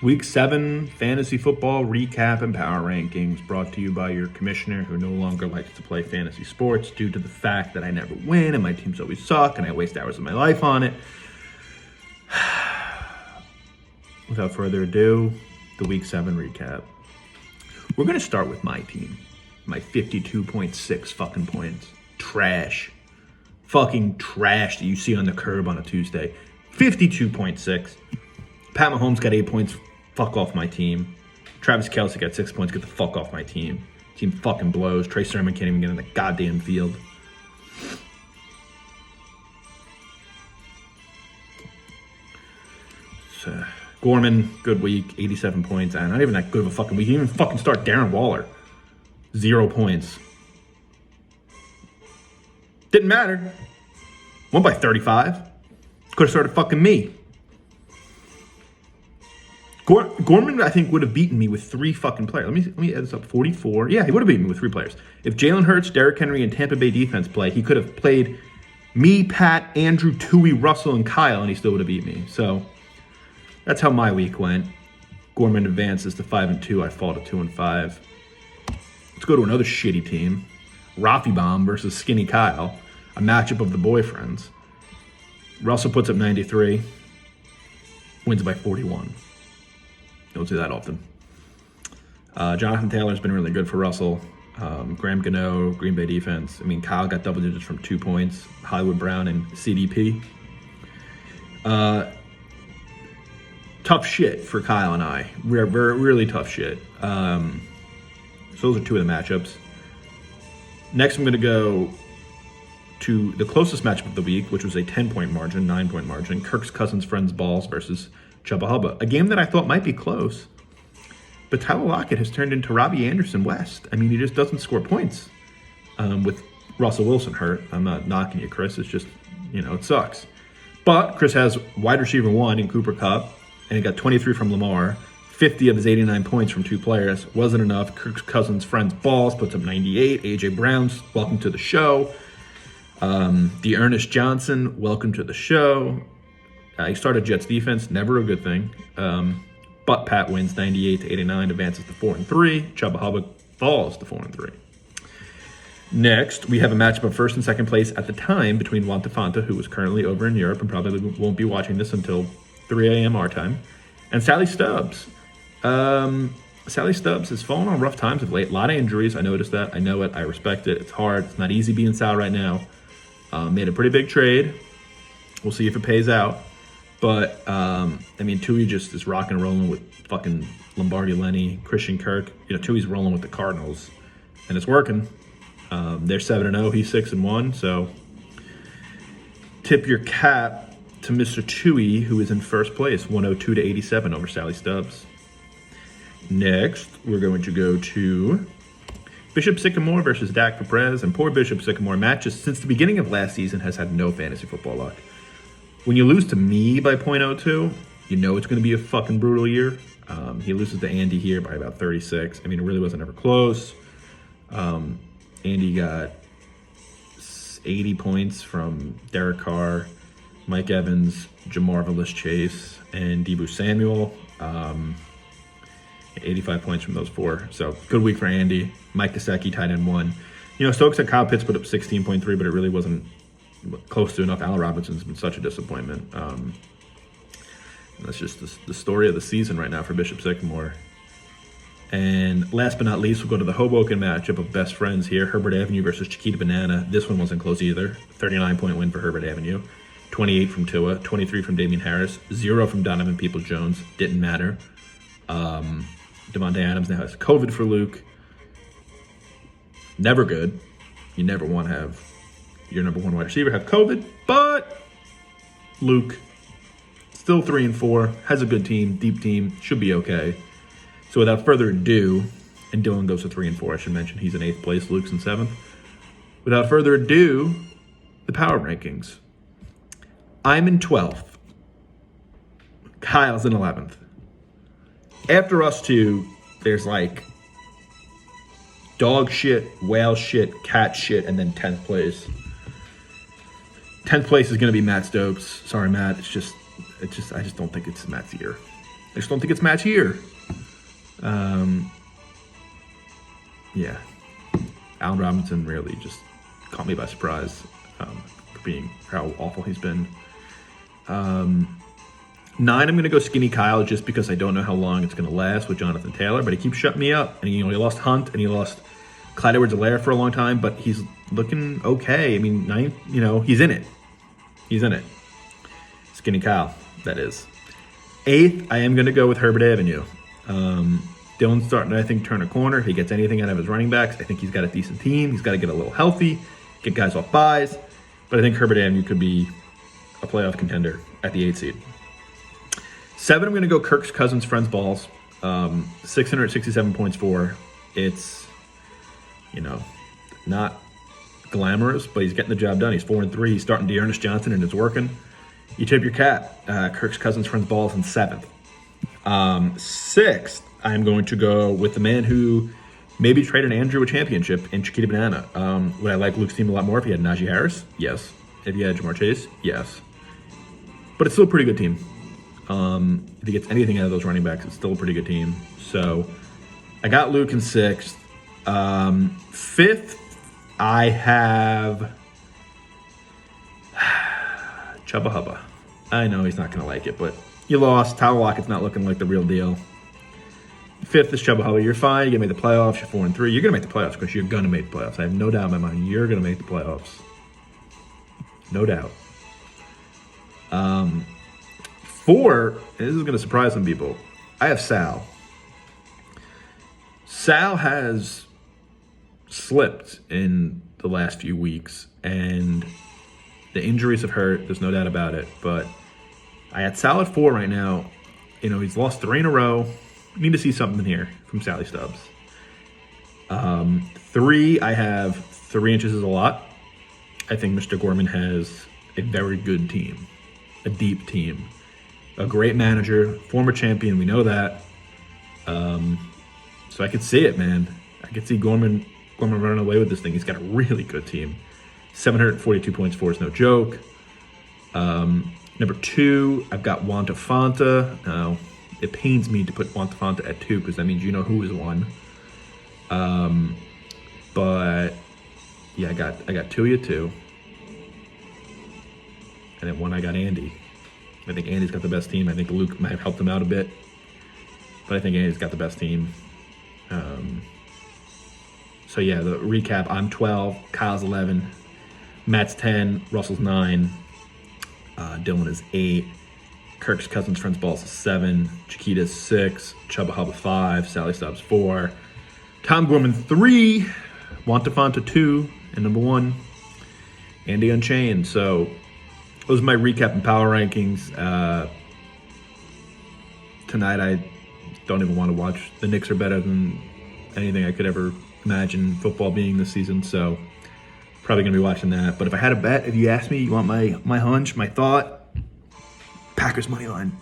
Week 7 fantasy football recap and power rankings brought to you by your commissioner who no longer likes to play fantasy sports due to the fact that I never win and my teams always suck and I waste hours of my life on it. Without further ado, the Week 7 recap. We're going to start with my team. My 52.6 fucking points. Trash. Fucking trash that you see on the curb on a Tuesday. 52.6. Pat Mahomes got 8 points. Fuck off my team. Travis Kelce got 6 points. Get the fuck off my team. Team fucking blows. Trey Sermon can't even get in the goddamn field. So, Gorman, good week. 87 points. Not even that good of a fucking week. He didn't even fucking start Darren Waller. 0 points. Didn't matter. Won by 35. Could have started fucking me. Gorman, I think, would have beaten me with 3 fucking players. Let me add this up. 44. Yeah, he would have beaten me with 3 players. If Jalen Hurts, Derrick Henry, and Tampa Bay defense play, he could have played me, Pat, Andrew, Tui, Russell, and Kyle, and he still would have beat me. So that's how my week went. Gorman advances to 5-2. I fall to 2-5. Let's go to another shitty team. Rafi Bomb versus Skinny Kyle. A matchup of the boyfriends. Russell puts up 93. Wins by 41. Don't see that often. Jonathan Taylor's been really good for Russell. Graham Gano, Green Bay defense. I mean, Kyle got double digits from 2 points. Hollywood Brown and CDP. Tough shit for Kyle and I. We're really tough shit. So those are 2 of the matchups. Next, I'm going to go to the closest matchup of the week, which was a 10-point margin, 9-point margin. Kirk's Cousins Friends Balls versus Chubba Hubba. A game that I thought might be close. But Tyler Lockett has turned into Robbie Anderson West. I mean, he just doesn't score points with Russell Wilson hurt. I'm not knocking you, Chris. It's just, it sucks. But Chris has wide receiver 1 in Cooper Kupp, and he got 23 from Lamar. 50 of his 89 points from 2 players. Wasn't enough. Kirk's Cousins Friends Balls puts up 98. A.J. Brown's welcome to the show. Ernest Johnson, welcome to the show. He started Jets defense, never a good thing. But Pat wins 98-89, advances to 4-3. Chubba Hubba falls to 4-3. Next, we have a matchup of first and second place at the time between Wanta Fanta, who is currently over in Europe and probably won't be watching this until 3 a.m. our time, and Sally Stubbs. Sally Stubbs has fallen on rough times of late. A lot of injuries. I noticed that. I know it. I respect it. It's hard. It's not easy being Sal right now. Made a pretty big trade. We'll see if it pays out. But, Tui just is rocking and rolling with fucking Lombardi Lenny, Christian Kirk. Tui's rolling with the Cardinals. And it's working. They're 7-0. He's 6-1. So tip your cap to Mr. Tui, who is in first place, 102-87 over Sally Stubbs. Next, we're going to go to Bishop Sycamore versus Dak Perez. And poor Bishop Sycamore, Matt, just since the beginning of last season, has had no fantasy football luck. When you lose to me by .02, you know it's going to be a fucking brutal year. He loses to Andy here by about 36. I mean, it really wasn't ever close. Andy got 80 points from Derek Carr, Mike Evans, Jamarvelous Chase, and Deebo Samuel. 85 points from those 4. So good week for Andy. Mike Gesicki tied in 1. Stokes and Kyle Pitts put up 16.3, but it really wasn't close to enough. Allen Robinson's been such a disappointment. That's just the story of the season right now for Bishop Sycamore. And last but not least, we'll go to the Hoboken matchup of best friends here. Herbert Avenue versus Chiquita Banana. This one wasn't close either. 39-point win for Herbert Avenue. 28 from Tua. 23 from Damian Harris. 0 from Donovan Peoples-Jones. Didn't matter. Devontae Adams now has COVID for Luke. Never good. You never want to have your number 1 wide receiver have COVID. But Luke, still 3-4. Has a good team. Deep team. Should be okay. So without further ado, and Dylan goes to 3-4, I should mention he's in 8th place, Luke's in 7th. Without further ado, the power rankings. I'm in 12th. Kyle's in 11th. After us two, there's like dog shit, whale shit, cat shit, and then 10th place. 10th place is going to be Matt Stokes. Sorry, Matt. It's just I just don't think it's Matt's year. I just don't think it's match here. Yeah. Allen Robinson really just caught me by surprise for how awful he's been. 9, I'm going to go Skinny Kyle just because I don't know how long it's going to last with Jonathan Taylor, but he keeps shutting me up. And he lost Hunt and he lost Clyde Edwards-Helaire for a long time, but he's looking okay. I mean, 9th, he's in it. He's in it. Skinny Kyle, that is. 8th, I am going to go with Herbert Avenue. Dylan's starting to, I think, turn a corner. If he gets anything out of his running backs, I think he's got a decent team. He's got to get a little healthy, get guys off buys. But I think Herbert Avenue could be a playoff contender at the 8th seed. 7, I'm going to go Kirk's Cousins Friends Balls. 667 points for. It's, not glamorous, but he's getting the job done. He's 4-3. He's starting Dearness Johnson, and it's working. You tip your cap. Kirk's Cousins Friends Balls in 7th. 6th, I'm going to go with the man who maybe traded Andrew a championship in Chiquita Banana. Would I like Luke's team a lot more if he had Najee Harris? Yes. If he had Jamar Chase? Yes. But it's still a pretty good team. If he gets anything out of those running backs, it's still a pretty good team. So I got Luke in 6th. 5th, I have Chubba Hubba. I know he's not going to like it, but you lost. Tyler Lockett's not looking like the real deal. 5th is Chubba Hubba. You're fine. You're going to make the playoffs. You're 4-3. You're going to make the playoffs because you're going to make the playoffs. I have no doubt in my mind. You're going to make the playoffs. No doubt. 4, and this is going to surprise some people, I have Sal. Sal has slipped in the last few weeks, and the injuries have hurt. There's no doubt about it. But I had Sal at 4 right now. He's lost 3 in a row. We need to see something here from Sally Stubbs. 3, I have 3 inches is a lot. I think Mr. Gorman has a very good team, a deep team, a great manager, former champion. We know that. So I could see it, man. I could see Gorman running away with this thing. He's got a really good team. 742 points for is no joke. Number 2, I've got Wanta Fanta. Now, it pains me to put Wanta Fanta at 2 because that means you know who is 1. But yeah, I got Tuya 2. And then 1, I got Andy. I think Andy's got the best team. I think Luke might have helped him out a bit. But I think Andy's got the best team. So yeah, the recap, I'm 12, Kyle's 11, Matt's 10, Russell's 9, Dylan is 8, Kirk's Cousins Friends Balls is 7, Chiquita's 6, Chubba Hubba 5, Sally Stubbs 4, Tom Gorman 3, Wanta Fanta 2, and number 1, Andy Unchained. So those are my recap and power rankings. Tonight I don't even want to watch. The Knicks are better than anything I could ever imagine football being this season, so probably going to be watching that. But if I had a bet, if you asked me, you want my hunch, my thought, Packers money line.